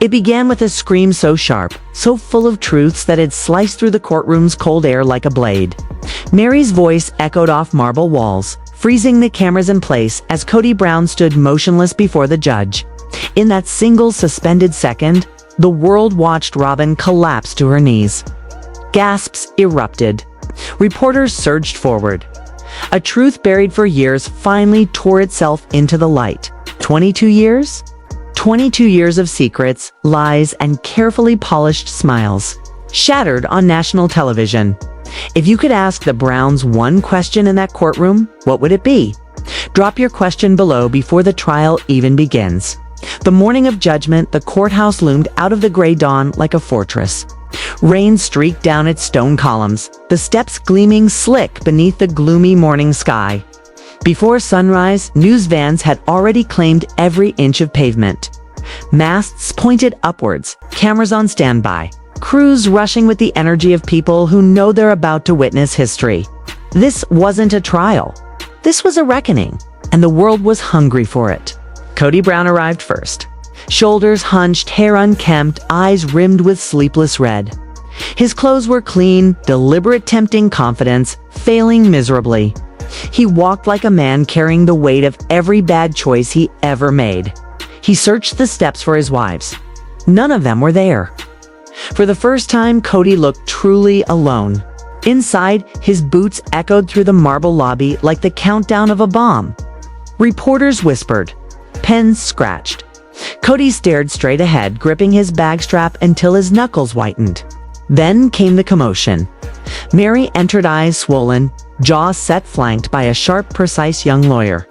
It began with a scream so sharp, so full of truths that it sliced through the courtroom's cold air like a blade. Mary's voice echoed off marble walls, freezing the cameras in place as Kody Brown stood motionless before the judge. In that single suspended second, the world watched Robin collapse to her knees. Gasps erupted. Reporters surged forward. A truth buried for years finally tore itself into the light. 22 years? 22 years of secrets, lies, and carefully polished smiles, shattered on national television. If you could ask the Browns one question in that courtroom, what would it be? Drop your question below before the trial even begins. The morning of judgment, the courthouse loomed out of the gray dawn like a fortress. Rain streaked down its stone columns, the steps gleaming slick beneath the gloomy morning sky. Before sunrise, news vans had already claimed every inch of pavement. Masts pointed upwards, cameras on standby, crews rushing with the energy of people who know they're about to witness history. This wasn't a trial. This was a reckoning, and the world was hungry for it. Kody Brown arrived first. Shoulders hunched, hair unkempt, eyes rimmed with sleepless red. His clothes were clean, deliberate tempting confidence, failing miserably. He walked like a man carrying the weight of every bad choice he ever made. He searched the steps for his wives. None of them were there. For the first time, Kody looked truly alone. Inside, his boots echoed through the marble lobby like the countdown of a bomb. Reporters whispered. Pens scratched. Kody stared straight ahead, gripping his bag strap until his knuckles whitened. Then came the commotion. Mary entered, eyes swollen, jaw set, flanked by a sharp, precise young lawyer.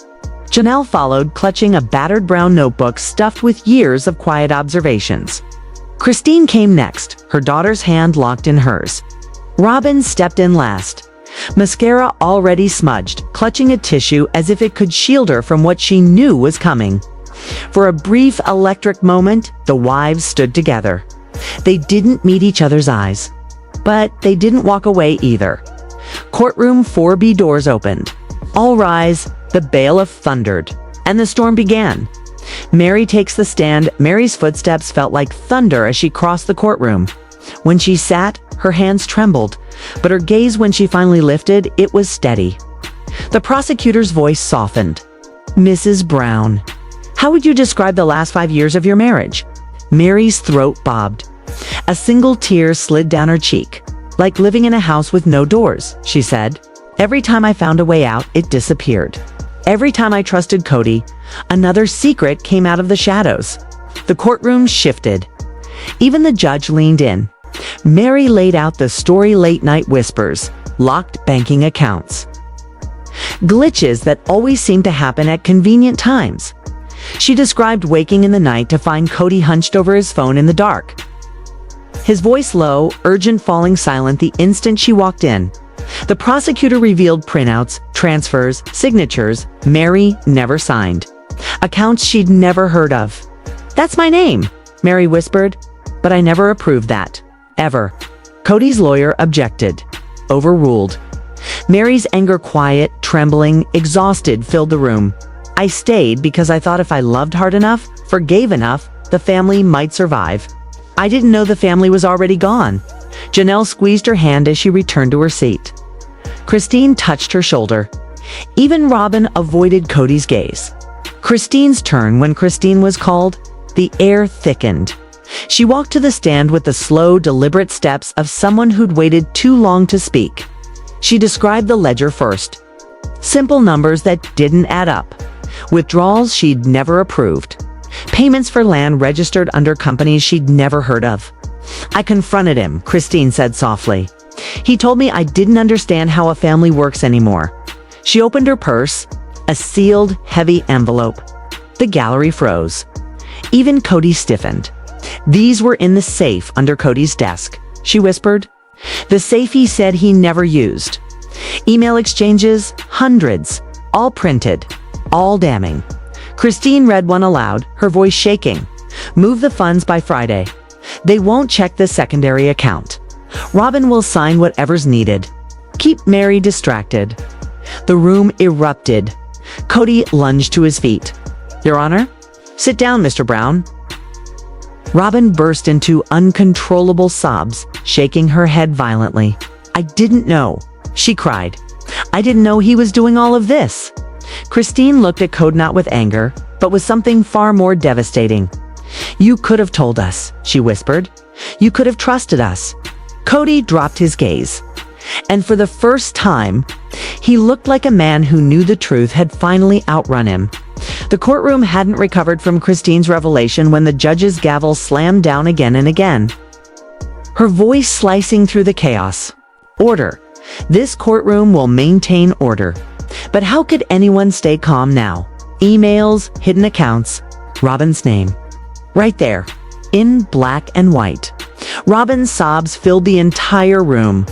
Janelle followed, clutching a battered brown notebook stuffed with years of quiet observations. Christine came next, her daughter's hand locked in hers. Robin stepped in last, mascara already smudged, clutching a tissue as if it could shield her from what she knew was coming. For a brief electric moment, the wives stood together. They didn't meet each other's eyes, but they didn't walk away either. Courtroom 4B doors opened. All rise, the bailiff thundered, and the storm began. Mary takes the stand. Mary's footsteps felt like thunder as she crossed the courtroom. When she sat, her hands trembled, but her gaze, when she finally lifted, it was steady. The prosecutor's voice softened. Mrs. Brown, how would you describe the last 5 years of your marriage? Mary's throat bobbed. A single tear slid down her cheek. Like living in a house with no doors, she said. Every time I found a way out, it disappeared. Every time I trusted Kody, another secret came out of the shadows. The courtroom shifted. Even the judge leaned in. Mary laid out the story: late night whispers, locked banking accounts, glitches that always seemed to happen at convenient times. She described waking in the night to find Kody hunched over his phone in the dark. His voice low, urgent, falling silent the instant she walked in. The prosecutor revealed printouts, transfers, signatures Mary never signed. Accounts she'd never heard of. That's my name, Mary whispered, but I never approved that. Ever. Kody's lawyer objected. Overruled. Mary's anger, quiet, trembling, exhausted, filled the room. I stayed because I thought if I loved hard enough, forgave enough, the family might survive. I didn't know the family was already gone. Janelle squeezed her hand as she returned to her seat. Christine touched her shoulder. Even Robin avoided Kody's gaze. Christine's turn. When Christine was called, the air thickened. She walked to the stand with the slow, deliberate steps of someone who'd waited too long to speak. She described the ledger first. Simple numbers that didn't add up. Withdrawals she'd never approved. Payments for land registered under companies she'd never heard of. I confronted him, Christine said softly. He told me I didn't understand how a family works anymore. She opened her purse, a sealed, heavy envelope. The gallery froze. Even Kody stiffened. These were in the safe under Kody's desk, she whispered. The safe he said he never used. Email exchanges, hundreds, all printed, all damning. Christine read one aloud, her voice shaking. Move the funds by Friday. They won't check the secondary account. Robin will sign whatever's needed. Keep Mary distracted. The room erupted. Kody lunged to his feet. Your Honor? Sit down, Mr. Brown. Robin burst into uncontrollable sobs, shaking her head violently. "I didn't know," she cried. "I didn't know he was doing all of this." Christine looked at Kody not with anger, but with something far more devastating. "You could have told us," she whispered. "You could have trusted us." Kody dropped his gaze. And for the first time, he looked like a man who knew the truth had finally outrun him. The courtroom hadn't recovered from Christine's revelation when the judge's gavel slammed down again and again. Her voice slicing through the chaos. "Order. This courtroom will maintain order." But how could anyone stay calm now? Emails, hidden accounts, Robin's name. Right there, in black and white. Robin's sobs filled the entire room.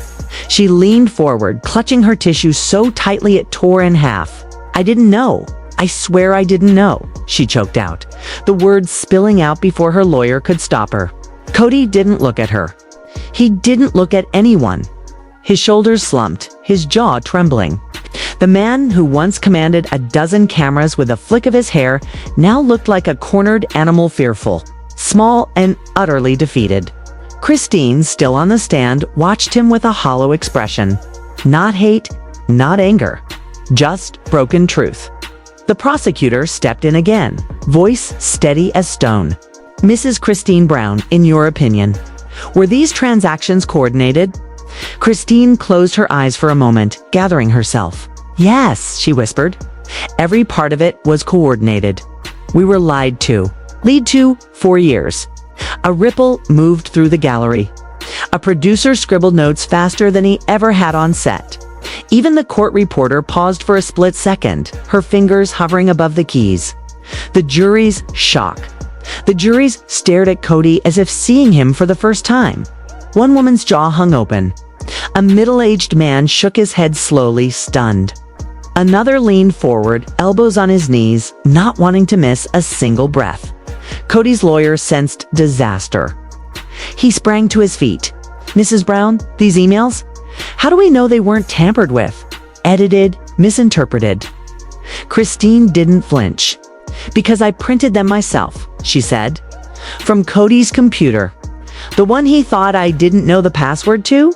She leaned forward, clutching her tissue so tightly it tore in half. "I didn't know. I swear I didn't know," she choked out, the words spilling out before her lawyer could stop her. Kody didn't look at her. He didn't look at anyone. His shoulders slumped, his jaw trembling. The man who once commanded a dozen cameras with a flick of his hair now looked like a cornered animal, fearful, small, and utterly defeated. Christine, still on the stand, watched him with a hollow expression. Not hate, not anger, just broken truth. The prosecutor stepped in again, voice steady as stone. "Mrs. Christine Brown, in your opinion, were these transactions coordinated?" Christine closed her eyes for a moment, gathering herself. "Yes," she whispered. "Every part of it was coordinated. We were lied to for years." A ripple moved through the gallery. A producer scribbled notes faster than he ever had on set. Even the court reporter paused for a split second, her fingers hovering above the keys. The jury's shock. The juries stared at Kody as if seeing him for the first time. One woman's jaw hung open. A middle-aged man shook his head slowly, stunned. Another leaned forward, elbows on his knees, not wanting to miss a single breath. Kody's lawyer sensed disaster. He sprang to his feet. "Mrs. Brown, these emails? How do we know they weren't tampered with, edited, misinterpreted?" Christine didn't flinch. "Because I printed them myself," she said. "From Kody's computer. The one he thought I didn't know the password to?"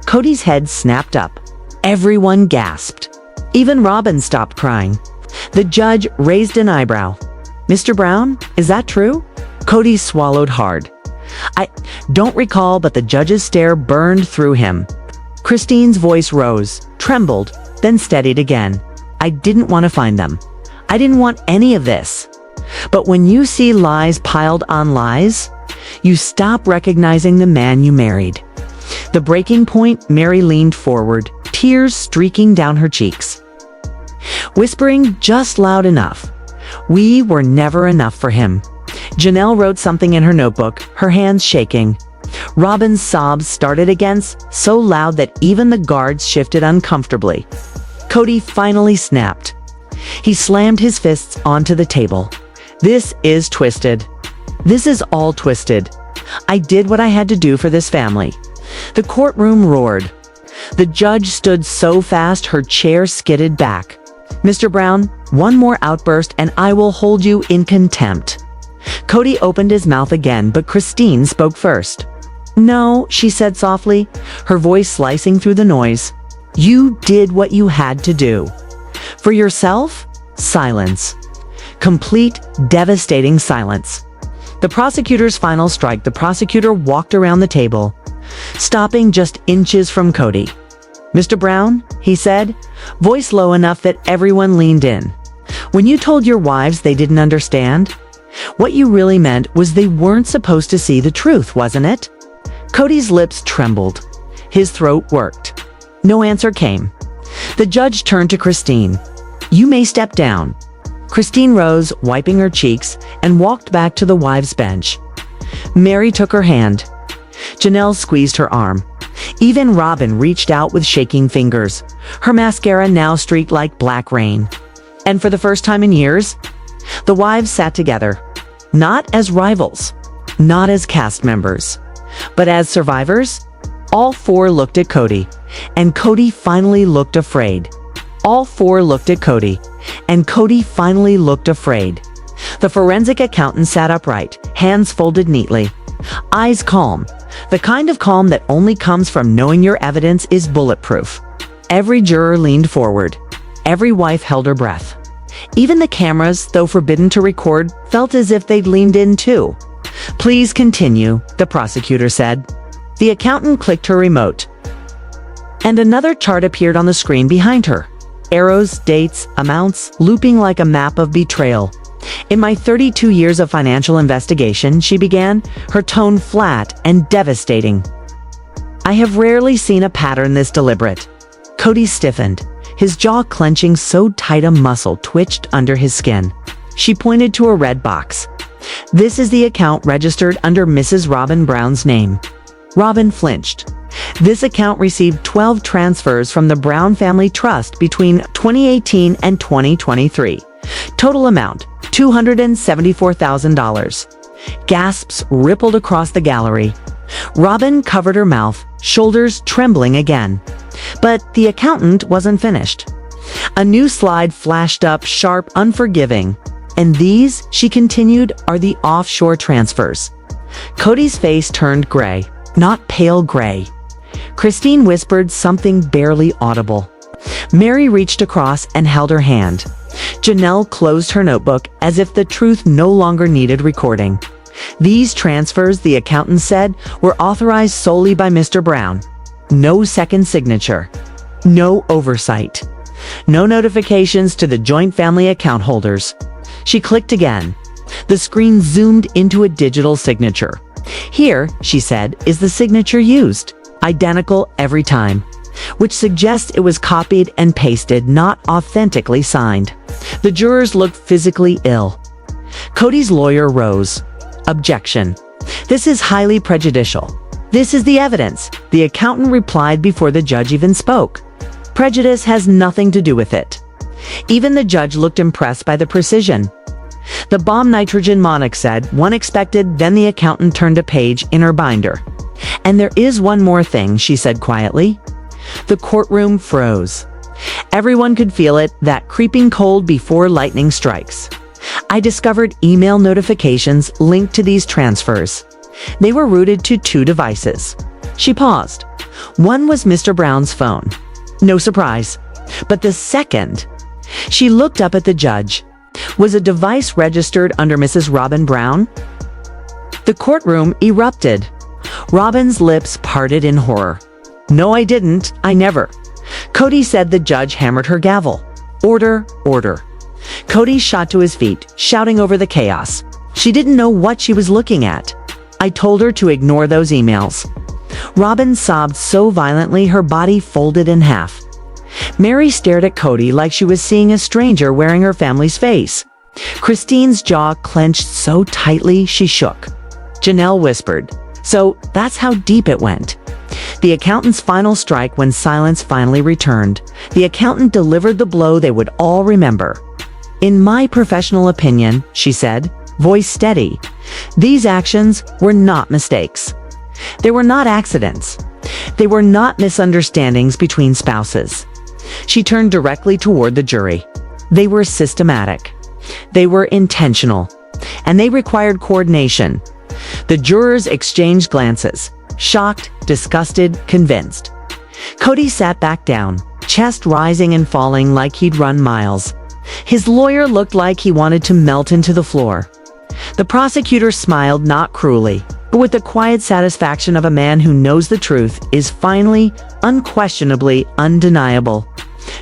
Kody's head snapped up. Everyone gasped. Even Robin stopped crying. The judge raised an eyebrow. "Mr. Brown, is that true?" Kody swallowed hard. "I don't recall," but the judge's stare burned through him. Christine's voice rose, trembled, then steadied again. "I didn't want to find them. I didn't want any of this. But when you see lies piled on lies, you stop recognizing the man you married." The breaking point, Mary leaned forward, tears streaking down her cheeks. Whispering just loud enough, "We were never enough for him." Janelle wrote something in her notebook, her hands shaking. Robin's sobs started again, so loud that even the guards shifted uncomfortably. Kody finally snapped. He slammed his fists onto the table. "This is twisted. This is all twisted. I did what I had to do for this family." The courtroom roared. The judge stood so fast her chair skidded back. "Mr. Brown, one more outburst and I will hold you in contempt." Kody opened his mouth again, but Christine spoke first. "No," she said softly, her voice slicing through the noise. "You did what you had to do. For yourself, silence. Complete, devastating silence." The prosecutor's final strike. The prosecutor walked around the table, stopping just inches from Kody. "Mr. Brown," he said, voice low enough that everyone leaned in. "When you told your wives they didn't understand, what you really meant was they weren't supposed to see the truth, wasn't it?" Kody's lips trembled. His throat worked. No answer came. The judge turned to Christine. "You may step down." Christine rose, wiping her cheeks, and walked back to the wives' bench. Mary took her hand. Janelle squeezed her arm. Even Robin reached out with shaking fingers, her mascara now streaked like black rain. And for the first time in years, the wives sat together, not as rivals, not as cast members, but as survivors. All four looked at Kody, and Kody finally looked afraid. All four looked at Kody, and Kody finally looked afraid. The forensic accountant sat upright, hands folded neatly, eyes calm, the kind of calm that only comes from knowing your evidence is bulletproof. Every juror leaned forward. Every wife held her breath. Even the cameras, though forbidden to record, felt as if they'd leaned in too. "Please continue," the prosecutor said. The accountant clicked her remote, and another chart appeared on the screen behind her. Arrows, dates, amounts, looping like a map of betrayal. "In my 32 years of financial investigation," she began, her tone flat and devastating, "I have rarely seen a pattern this deliberate." Kody stiffened, his jaw clenching so tight a muscle twitched under his skin. She pointed to a red box. "This is the account registered under Mrs. Robin Brown's name." Robin flinched. This account received 12 transfers from the Brown Family Trust between 2018 and 2023. Total amount, $274,000. Gasps rippled across the gallery. Robin covered her mouth, shoulders trembling again. But the accountant wasn't finished. A new slide flashed up, sharp, unforgiving. "And these," she continued, "are the offshore transfers." Kody's face turned gray, not pale gray. Christine whispered something barely audible. Mary reached across and held her hand. Janelle closed her notebook as if the truth no longer needed recording. "These transfers," the accountant said, "were authorized solely by Mr. Brown. No second signature. No oversight. No notifications to the joint family account holders." She clicked again. The screen zoomed into a digital signature. "Here," she said, "is the signature used. Identical every time." Which suggests it was copied and pasted, not authentically signed. The jurors looked physically ill. Kody's lawyer rose. "Objection. This is highly prejudicial. This is the evidence," the accountant replied before the judge even spoke. "Prejudice has nothing to do with it." Even the judge looked impressed by the precision. "The bomb nitrogen," Monik said, "one expected." Then the accountant turned a page in her binder. "And there is one more thing," she said quietly. The courtroom froze. Everyone could feel it, that creeping cold before lightning strikes. "I discovered email notifications linked to these transfers. They were routed to 2 devices." She paused. One was Mr. Brown's phone. No surprise. But the second, she looked up at the judge, was a device registered under Mrs. Robin Brown. The courtroom erupted. Robin's lips parted in horror. "No, I didn't. I never." Kody said. The judge hammered her gavel. "Order, order." Kody shot to his feet, shouting over the chaos. She didn't know what she was looking at. "I told her to ignore those emails." Robin sobbed so violently her body folded in half. Mary stared at Kody like she was seeing a stranger wearing her family's face. Christine's jaw clenched so tightly she shook. Janelle whispered, "So that's how deep it went." The accountant's final strike when silence finally returned. The accountant delivered the blow they would all remember. "In my professional opinion," she said, voice steady, "these actions were not mistakes. They were not accidents. They were not misunderstandings between spouses." She turned directly toward the jury. "They were systematic. They were intentional. And they required coordination." The jurors exchanged glances. Shocked, disgusted, convinced. Kody sat back down, chest rising and falling like he'd run miles. His lawyer looked like he wanted to melt into the floor. The prosecutor smiled, not cruelly, but with the quiet satisfaction of a man who knows the truth is finally, unquestionably, undeniable.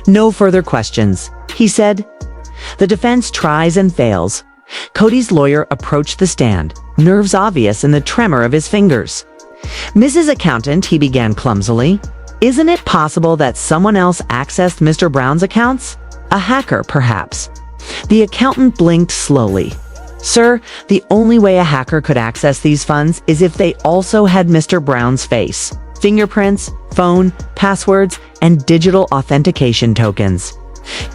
"No further questions," he said. "The defense tries and fails." Kody's lawyer approached the stand, nerves obvious in the tremor of his fingers. "Mrs. Accountant," he began clumsily, "isn't it possible that someone else accessed Mr. Brown's accounts? A hacker, perhaps?" The accountant blinked slowly. "Sir, the only way a hacker could access these funds is if they also had Mr. Brown's face, fingerprints, phone, passwords, and digital authentication tokens.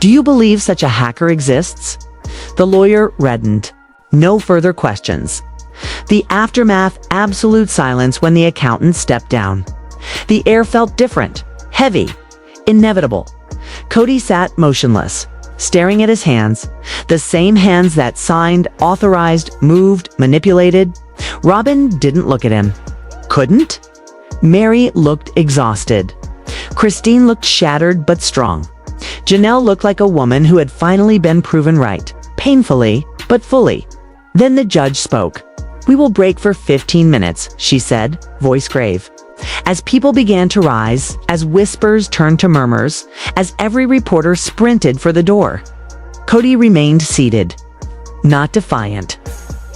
Do you believe such a hacker exists?" The lawyer reddened. No further questions. The aftermath, absolute silence when the accountant stepped down. The air felt different, heavy, inevitable. Kody sat motionless, staring at his hands, the same hands that signed, authorized, moved, manipulated. Robin didn't look at him. Couldn't? Mary looked exhausted. Christine looked shattered but strong. Janelle looked like a woman who had finally been proven right, painfully but fully. Then the judge spoke. "We will break for 15 minutes, she said, voice grave. As people began to rise, as whispers turned to murmurs, as every reporter sprinted for the door, Kody remained seated. Not defiant,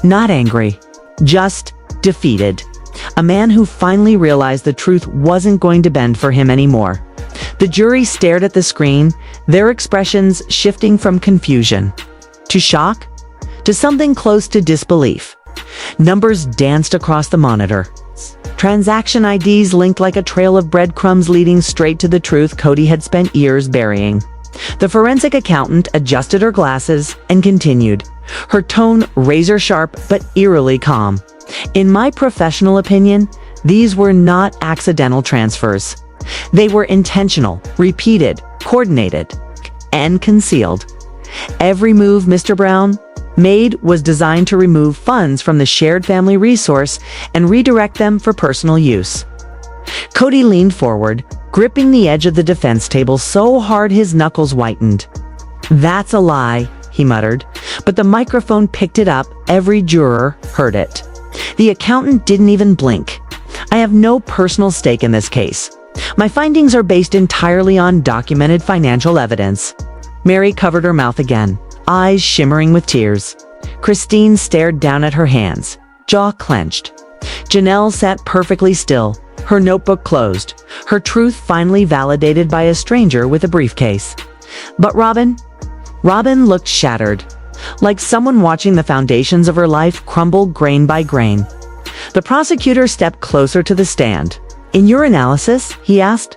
not angry, just defeated. A man who finally realized the truth wasn't going to bend for him anymore. The jury stared at the screen, their expressions shifting from confusion to shock to something close to disbelief. Numbers danced across the monitor. Transaction IDs linked like a trail of breadcrumbs leading straight to the truth Kody had spent years burying. The forensic accountant adjusted her glasses and continued, her tone razor sharp but eerily calm. In my professional opinion, these were not accidental transfers. They were intentional, repeated, coordinated, and concealed. Every move Mr. Brown made was designed to remove funds from the shared family resource and redirect them for personal use. Kody leaned forward, gripping the edge of the defense table so hard his knuckles whitened. "That's a lie," he muttered, but the microphone picked it up. Every juror heard it. The accountant didn't even blink. "I have no personal stake in this case. My findings are based entirely on documented financial evidence." Mary covered her mouth again, eyes shimmering with tears. Christine stared down at her hands, jaw clenched. Janelle sat perfectly still, her notebook closed, her truth finally validated by a stranger with a briefcase. But Robin looked shattered, like someone watching the foundations of her life crumble grain by grain. The prosecutor stepped closer to the stand. "In your analysis," he asked,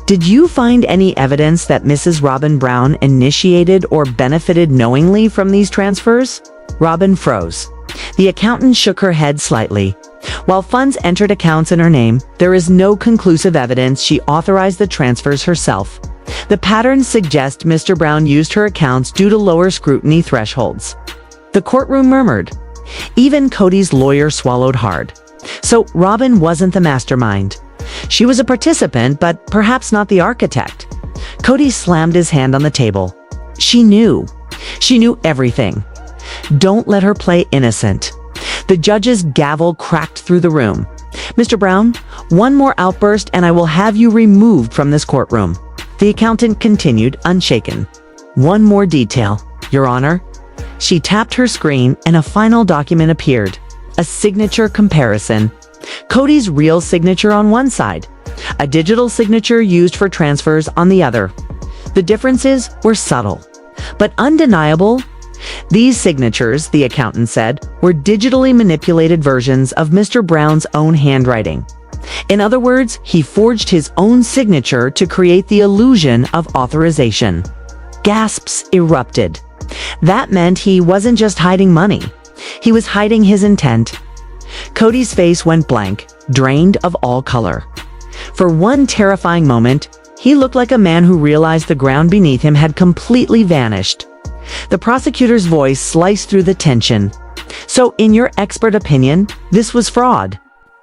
"did you find any evidence that Mrs. Robin Brown initiated or benefited knowingly from these transfers?" Robin froze. The accountant shook her head slightly. "While funds entered accounts in her name, there is no conclusive evidence she authorized the transfers herself. The patterns suggest Mr. Brown used her accounts due to lower scrutiny thresholds." The courtroom murmured. Even Kody's lawyer swallowed hard. So Robin wasn't the mastermind. She was a participant, but perhaps not the architect. Kody slammed his hand on the table. She knew. She knew everything. Don't let her play innocent. The judge's gavel cracked through the room. "Mr. Brown, one more outburst and I will have you removed from this courtroom." The accountant continued, unshaken. "One more detail, Your Honor." She tapped her screen and a final document appeared. A signature comparison. Kody's real signature on one side, a digital signature used for transfers on the other. The differences were subtle, but undeniable. These signatures, the accountant said, were digitally manipulated versions of Mr. Brown's own handwriting. In other words, he forged his own signature to create the illusion of authorization. Gasps erupted. That meant he wasn't just hiding money. He was hiding his intent. Kody's face went blank, drained of all color. For one terrifying moment, he looked like a man who realized the ground beneath him had completely vanished. The prosecutor's voice sliced through the tension. "So, in your expert opinion, this was fraud?"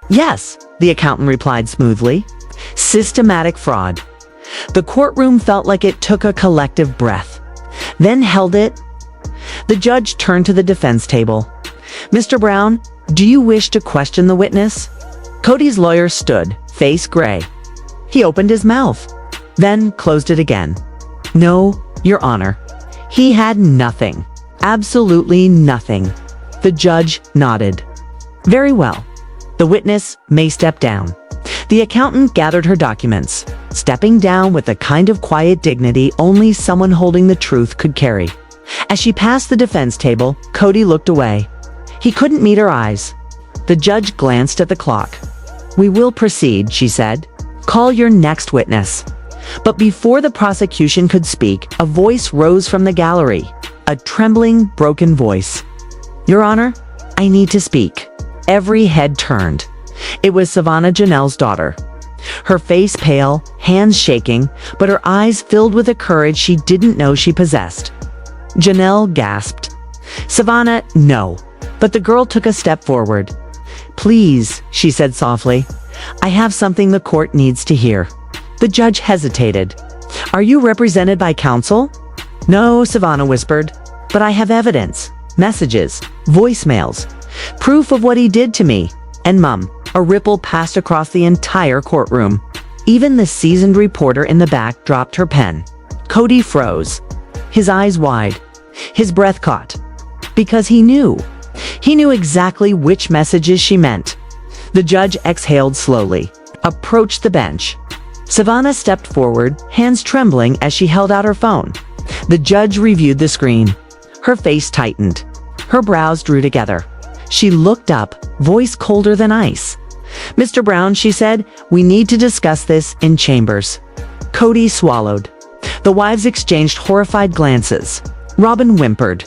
"Yes," the accountant replied smoothly. "Systematic fraud." The courtroom felt like it took a collective breath, then held it. The judge turned to the defense table. "Mr. Brown, do you wish to question the witness?" Kody's lawyer stood, face gray. He opened his mouth, then closed it again. "No, Your Honor." He had nothing. Absolutely nothing. The judge nodded. "Very well. The witness may step down." The accountant gathered her documents, stepping down with the kind of quiet dignity only someone holding the truth could carry. As she passed the defense table, Kody looked away. He couldn't meet her eyes. The judge glanced at the clock. "We will proceed," she said. "Call your next witness." But before the prosecution could speak, a voice rose from the gallery. A trembling, broken voice. "Your Honor, I need to speak." Every head turned. It was Savannah Janelle's daughter. Her face pale, hands shaking, but her eyes filled with a courage she didn't know she possessed. Janelle gasped. "Savannah, no." But the girl took a step forward. "Please," she said softly. "I have something the court needs to hear." The judge hesitated. "Are you represented by counsel?" "No," Savannah whispered. "But I have evidence. Messages. Voicemails. Proof of what he did to me. And Mum." A ripple passed across the entire courtroom. Even the seasoned reporter in the back dropped her pen. Kody froze. His eyes wide. His breath caught. Because he knew. He knew exactly which messages she meant. The judge exhaled slowly, approached the bench. Savannah stepped forward, hands trembling as she held out her phone. The judge reviewed the screen. Her face tightened. Her brows drew together. She looked up, voice colder than ice. "Mr. Brown," she said, "we need to discuss this in chambers." Kody swallowed. The wives exchanged horrified glances. Robin whimpered.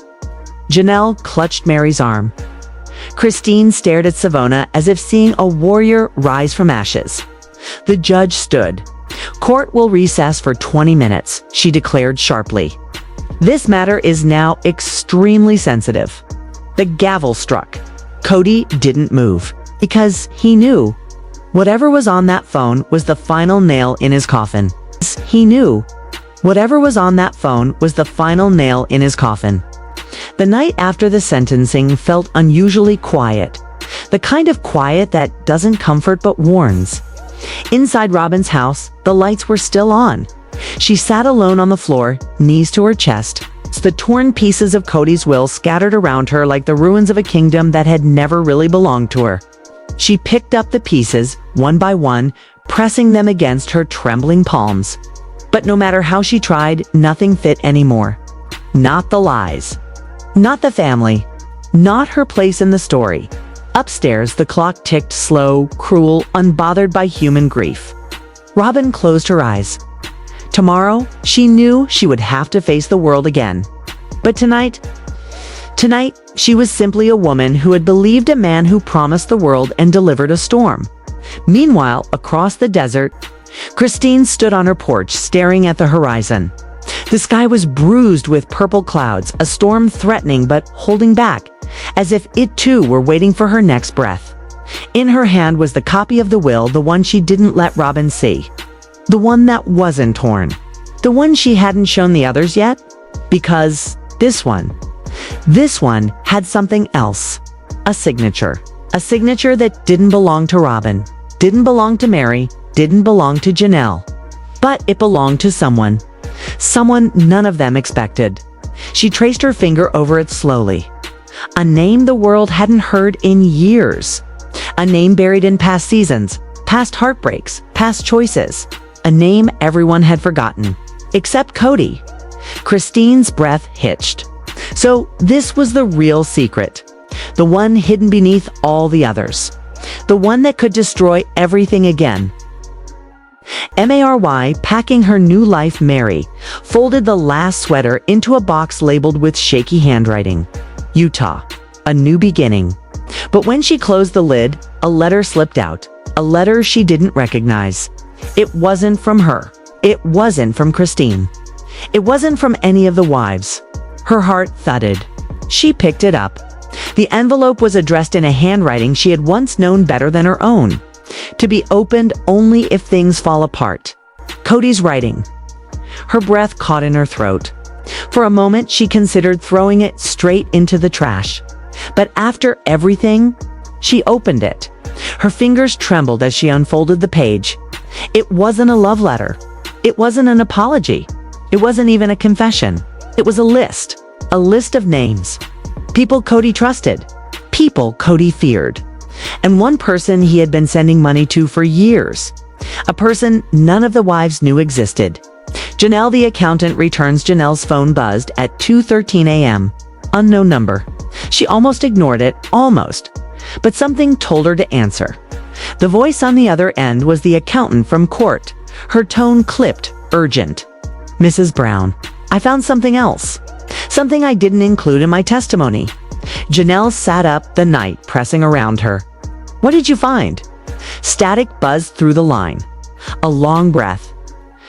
Janelle clutched Mary's arm. Christine stared at Savannah as if seeing a warrior rise from ashes. The judge stood. "Court will recess for 20 minutes, she declared sharply. "This matter is now extremely sensitive." The gavel struck. Kody didn't move, because he knew. Whatever was on that phone was the final nail in his coffin. He knew. Whatever was on that phone was the final nail in his coffin. The night after the sentencing felt unusually quiet. The kind of quiet that doesn't comfort but warns. Inside Robin's house, the lights were still on. She sat alone on the floor, knees to her chest. The torn pieces of Kody's will scattered around her like the ruins of a kingdom that had never really belonged to her. She picked up the pieces, one by one, pressing them against her trembling palms. But no matter how she tried, nothing fit anymore. Not the lies. Not the family. Not her place in the story. Upstairs, the clock ticked slow, cruel, unbothered by human grief. Robin closed her eyes. Tomorrow, she knew she would have to face the world again. But tonight, she was simply a woman who had believed a man who promised the world and delivered a storm. Meanwhile, across the desert, Christine stood on her porch, staring at the horizon. The sky was bruised with purple clouds, a storm threatening but holding back, as if it too were waiting for her next breath. In her hand was the copy of the will, the one she didn't let Robin see. The one that wasn't torn. The one she hadn't shown the others yet. Because this one had something else. A signature. A signature that didn't belong to Robin, didn't belong to Mary, didn't belong to Janelle. But it belonged to someone. Someone none of them expected. She traced her finger over it slowly. A name the world hadn't heard in years. A name buried in past seasons, past heartbreaks, past choices. A name everyone had forgotten. Except Kody. Christine's breath hitched. So this was the real secret. The one hidden beneath all the others. The one that could destroy everything again. Mary, packing her new life, Mary, folded the last sweater into a box labeled with shaky handwriting. Utah. A new beginning. But when she closed the lid, a letter slipped out. A letter she didn't recognize. It wasn't from her. It wasn't from Christine. It wasn't from any of the wives. Her heart thudded. She picked it up. The envelope was addressed in a handwriting she had once known better than her own. To be opened only if things fall apart. Kody's writing. Her breath caught in her throat. For a moment, she considered throwing it straight into the trash. But after everything, she opened it. Her fingers trembled as she unfolded the page. It wasn't a love letter. It wasn't an apology. It wasn't even a confession. It was a list. A list of names. People Kody trusted. People Kody feared. And one person he had been sending money to for years. A person none of the wives knew existed. Janelle the accountant returns. Janelle's phone buzzed at 2:13 a.m. Unknown number. She almost ignored it, almost. But something told her to answer. The voice on the other end was the accountant from court. Her tone clipped, urgent. "Mrs. Brown, I found something else. Something I didn't include in my testimony." Janelle sat up, the night pressing around her. "What did you find?" Static buzzed through the line. A long breath.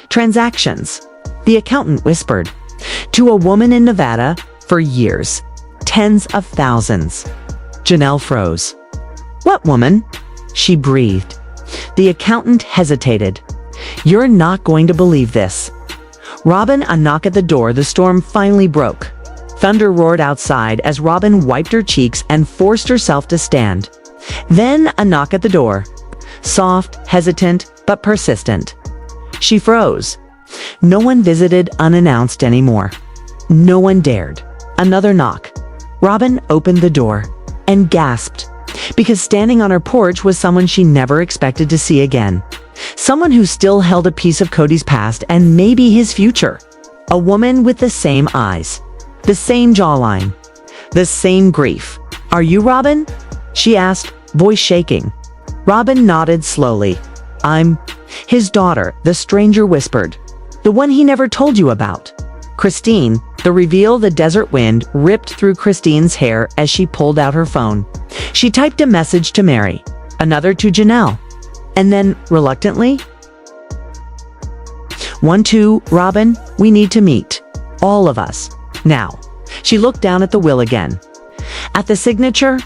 Transactions, the accountant whispered. To a woman in Nevada, for years. Tens of thousands. Janelle froze. What woman? She breathed. The accountant hesitated. You're not going to believe this. Robin, a knock at the door. The storm finally broke. Thunder roared outside as Robin wiped her cheeks and forced herself to stand. Then a knock at the door. Soft, hesitant, but persistent. She froze. No one visited unannounced anymore. No one dared. Another knock. Robin opened the door and gasped, because standing on her porch was someone she never expected to see again. Someone who still held a piece of Kody's past and maybe his future. A woman with the same eyes, the same jawline, the same grief. Are you Robin? She asked, voice shaking. Robin nodded slowly. I'm his daughter, the stranger whispered. The one he never told you about. Christine. The reveal. The desert wind ripped through Christine's hair as she pulled out her phone. She typed a message to Mary, another to Janelle, and then, reluctantly, 1-2, Robin, we need to meet. All of us. Now. She looked down at the will again. At the signature,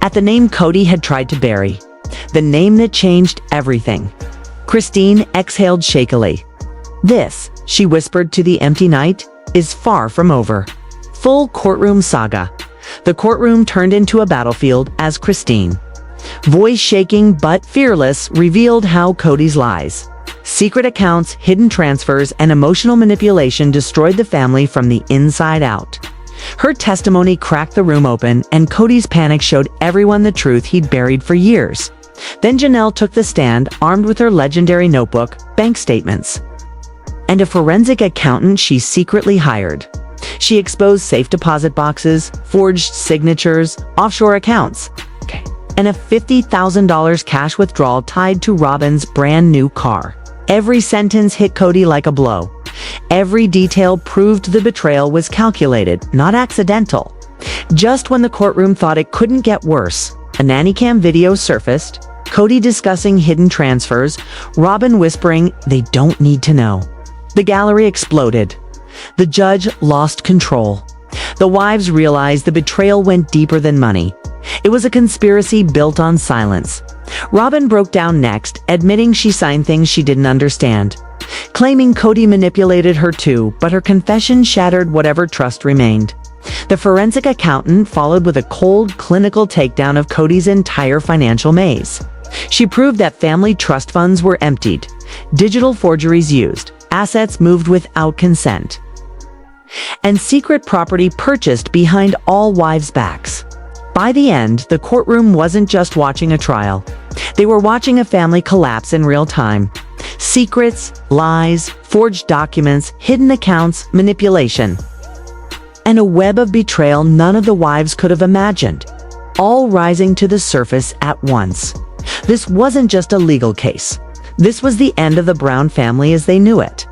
at the name Kody had tried to bury. The name that changed everything. Christine exhaled shakily. This, she whispered to the empty night, is far from over. Full courtroom saga. The courtroom turned into a battlefield as Christine, voice shaking but fearless, revealed how Kody's lies, secret accounts, hidden transfers, and emotional manipulation destroyed the family from the inside out. Her testimony cracked the room open, and Kody's panic showed everyone the truth he'd buried for years. Then Janelle took the stand, armed with her legendary notebook, bank statements, and a forensic accountant she secretly hired. She exposed safe deposit boxes, forged signatures, offshore accounts, and a $50,000 cash withdrawal tied to Robin's brand new car. Every sentence hit Kody like a blow. Every detail proved the betrayal was calculated, not accidental. Just when the courtroom thought it couldn't get worse, a nanny cam video surfaced, Kody discussing hidden transfers, Robin whispering, they don't need to know. The gallery exploded. The judge lost control. The wives realized the betrayal went deeper than money. It was a conspiracy built on silence. Robin broke down next, admitting she signed things she didn't understand, claiming Kody manipulated her too, but her confession shattered whatever trust remained. The forensic accountant followed with a cold, clinical takedown of Kody's entire financial maze. She proved that family trust funds were emptied, digital forgeries used, assets moved without consent, and secret property purchased behind all wives' backs. By the end, the courtroom wasn't just watching a trial. They were watching a family collapse in real time. Secrets, lies, forged documents, hidden accounts, manipulation, and a web of betrayal none of the wives could have imagined, all rising to the surface at once. This wasn't just a legal case. This was the end of the Brown family as they knew it.